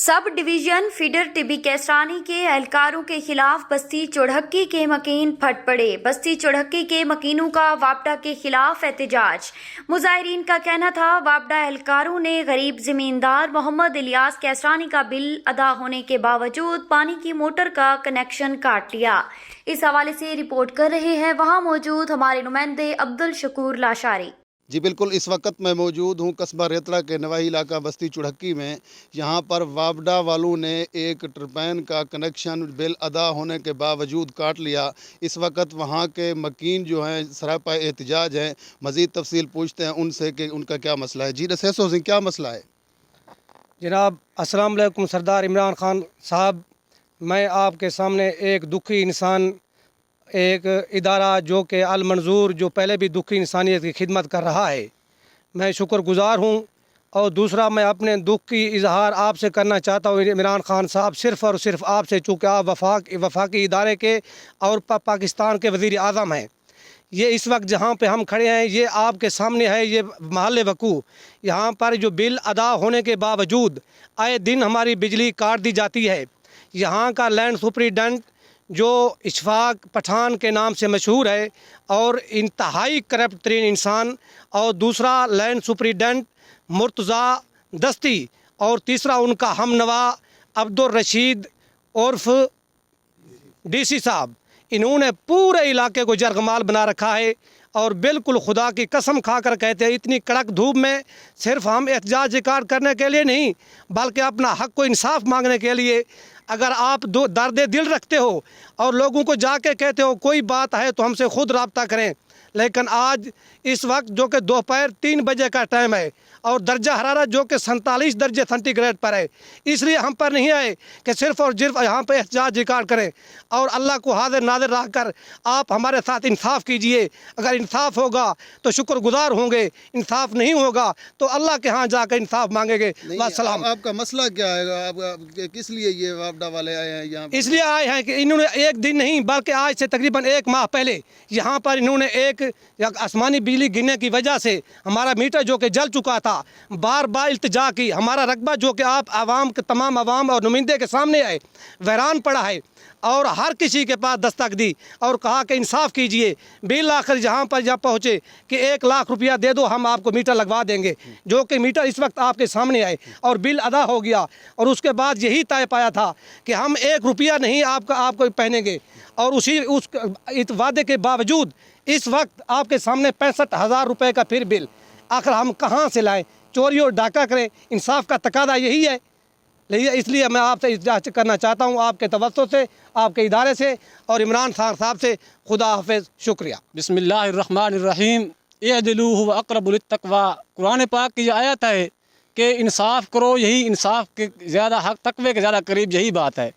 Sub division feeder TB Kaisrani के एहलकारों के खिलाफ बस्ती चौढ़क्की के मकीन फट पड़े। बस्ती चौढ़क्की के मकीनों का वापडा के खिलाफ एहतजाज। मुजाहिरीन का कहना था वापडा एहलकारों ने गरीब जमींदार मोहम्मद इलियास कैसरानी का बिल अदा होने के बावजूद पानी की मोटर का कनेक्शन काट लिया। इस हवाले से रिपोर्ट कर रहे हैं वहां मौजूद हमारे नुमाइंदे अब्दुल शकूर लाशारी। जी बिल्कुल, इस वक्त मैं मौजूद हूँ कस्बा रेतड़ा के नवाही इलाका बस्ती चौढ़क्की में। यहाँ पर वापडा वालों ने एक टरबाइन का कनेक्शन बिल अदा होने के बावजूद काट लिया। इस वक्त वहाँ के मकीन जो हैं सरापा एहतजाज हैं। मज़ीद तफसील पूछते हैं उनसे कि उनका क्या मसला है। जी रसेसो सिंह, क्या मसला है? जनाब अस्सलाम वालेकुम सरदार इमरान खान साहब, मैं आपके सामने एक दुखी इंसान, एक इदारा जो कि अल मंजूर जो पहले भी दुखी इंसानियत की खिदमत कर रहा है, मैं शुक्रगुजार हूँ। और दूसरा, मैं अपने दुख की इजहार आपसे करना चाहता हूँ इमरान खान साहब, सिर्फ़ और सिर्फ आपसे, चूँकि आप वफाकी इदारे के और पाकिस्तान के वज़ीर आज़म हैं। ये इस वक्त जहाँ पे हम खड़े हैं ये आपके सामने है, ये महल वकू। यहाँ पर जो बिल अदा होने के बावजूद आए दिन हमारी बिजली काट दी जाती है। यहाँ का लैंड सुपरिटेंडेंट जो इशफाक पठान के नाम से मशहूर है और इंतहाई करप्ट तरीन इंसान, और दूसरा लैंड सुपरिटेंडेंट मुर्तज़ा दस्ती, और तीसरा उनका हमनवा अब्दुल रशीद उर्फ डीसी साहब। इन्होंने पूरे इलाके को जरगमाल बना रखा है। और बिल्कुल खुदा की कसम खाकर कहते हैं, इतनी कड़क धूप में सिर्फ हम एहतजाज रिकॉर्ड करने के लिए नहीं, बल्कि अपना हक़ को इंसाफ मांगने के लिए। अगर आप दर्द दिल रखते हो और लोगों को जाके कहते हो कोई बात है तो हमसे खुद रब्ता करें, लेकिन आज इस वक्त जो कि दोपहर 3 बजे का टाइम है और दर्जा हरारत जो कि 47 दर्जे सेंटीग्रेड पर है, इसलिए हम पर नहीं आए कि सिर्फ़ और सिर्फ यहाँ पर एहतजाज रिकॉर्ड करें। और अल्लाह को हाजिर नाज़िर रख कर आप हमारे साथ इंसाफ कीजिए। अगर इंसाफ होगा तो शुक्रगुजार होंगे, इंसाफ नहीं होगा तो अल्लाह के यहाँ जाकर इंसाफ मांगेंगे। सलाम। आपका मसला क्या है? आप किस लिए ये वापडा वाले आए हैं यहाँ? इसलिए आए हैं कि इन्होंने एक दिन नहीं बल्कि आज से तकरीबन 1 माह पहले यहाँ पर इन्होंने एक आसमानी बिजली गिरने की वजह से हमारा मीटर जो कि जल चुका था, बार बार इल्तिजा की। हमारा रकबा जो कि आप आवाम के तमाम आवाम और नुमाइंदे के सामने आए वैरान पड़ा है, और हर किसी के पास दस्तक दी और कहा कि इंसाफ कीजिए। बिल आखिर जहाँ पर जब पहुँचे कि 1 लाख रुपया दे दो, हम आपको मीटर लगवा देंगे, जो कि मीटर इस वक्त आपके सामने आए और बिल अदा हो गया। और उसके बाद यही तय पाया था कि हम 1 रुपया नहीं आपको पहनेंगे। और उस वादे के बावजूद इस वक्त आपके सामने 65,000 रुपये का फिर बिल। आखिर हम कहाँ से लाएँ? चोरी और डाका करें? इंसाफ का तकादा यही है। इसलिए मैं आपसे इजाज़त करना चाहता हूँ, आपके तवज्जो से, आपके इदारे से और इमरान खान साहब से। खुदा हाफिज़, शुक्रिया। बिस्मिल्लाहिर्रहमानिर्रहीम। इअदिलू हुवा अक़रबु लित्तक़वा। कुरान पाक की आयत है कि इंसाफ करो, यही इंसाफ के ज़्यादा हक़, तक़वे के ज़्यादा करीब यही बात है।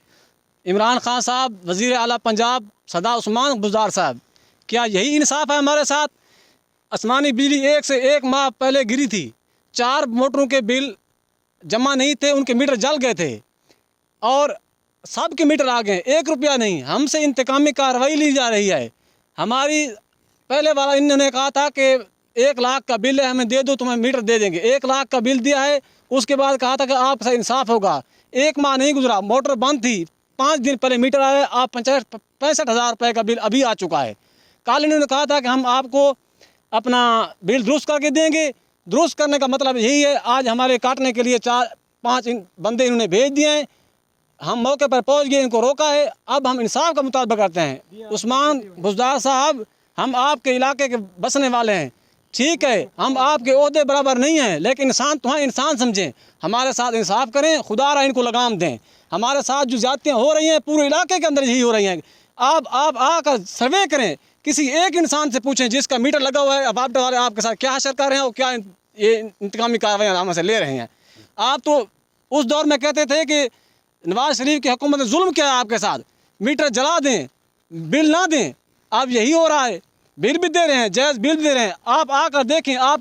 इमरान खान साहब, वज़ीर आला पंजाब सदा उस्मान बुज़दार साहब, क्या यही इंसाफ है हमारे साथ? आसमानी बिजली 1 से 1 माह पहले गिरी थी, 4 मोटरों के बिल जमा नहीं थे, उनके मीटर जल गए थे और सब के मीटर आ गए। 1 रुपया नहीं। हमसे इंतकामी कार्रवाई ली जा रही है। हमारी पहले वाला इन्होंने कहा था कि 1 लाख का बिल है, हमें दे दो, तुम्हें मीटर दे देंगे। 1 लाख का बिल दिया है, उसके बाद कहा था कि आपसे इंसाफ होगा। 1 माह नहीं गुजरा, मोटर बंद थी, 5 दिन पहले मीटर आया, आप 65,000 रुपये का बिल अभी आ चुका है। कल इन्होंने कहा था कि हम आपको अपना बिल दुरुस्त करके देंगे। दुरुस्त करने का मतलब यही है, आज हमारे काटने के लिए 4-5 बंदे इन्होंने भेज दिए हैं। हम मौके पर पहुंच गए, इनको रोका है। अब हम इंसाफ का मुतालबा करते हैं। उस्मान बुज़दार साहब, हम आपके इलाके के बसने वाले हैं, ठीक है, हम आपके ओहदे बराबर नहीं हैं, लेकिन इंसान तुम्हें इंसान समझें, हमारे साथ इंसाफ करें, खुदा रहा इनको लगाम दें। हमारे साथ जो ज़्यादतियाँ हो रही हैं पूरे इलाके के अंदर यही हो रही हैं। आप आकर सर्वे करें, किसी एक इंसान से पूछें जिसका मीटर लगा हुआ है, अब आप वाले आपके साथ क्या हशर कर रहे हैं और क्या ये इंतकामी कार्रवाई हमसे ले रहे हैं। आप तो उस दौर में कहते थे कि नवाज शरीफ की हुकूमत ने जुल्म किया है आपके साथ, मीटर जला दें, बिल ना दें। अब यही हो रहा है, बिल भी दे रहे हैं, जायज़ बिल भी दे रहे हैं। आप आकर देखें, आप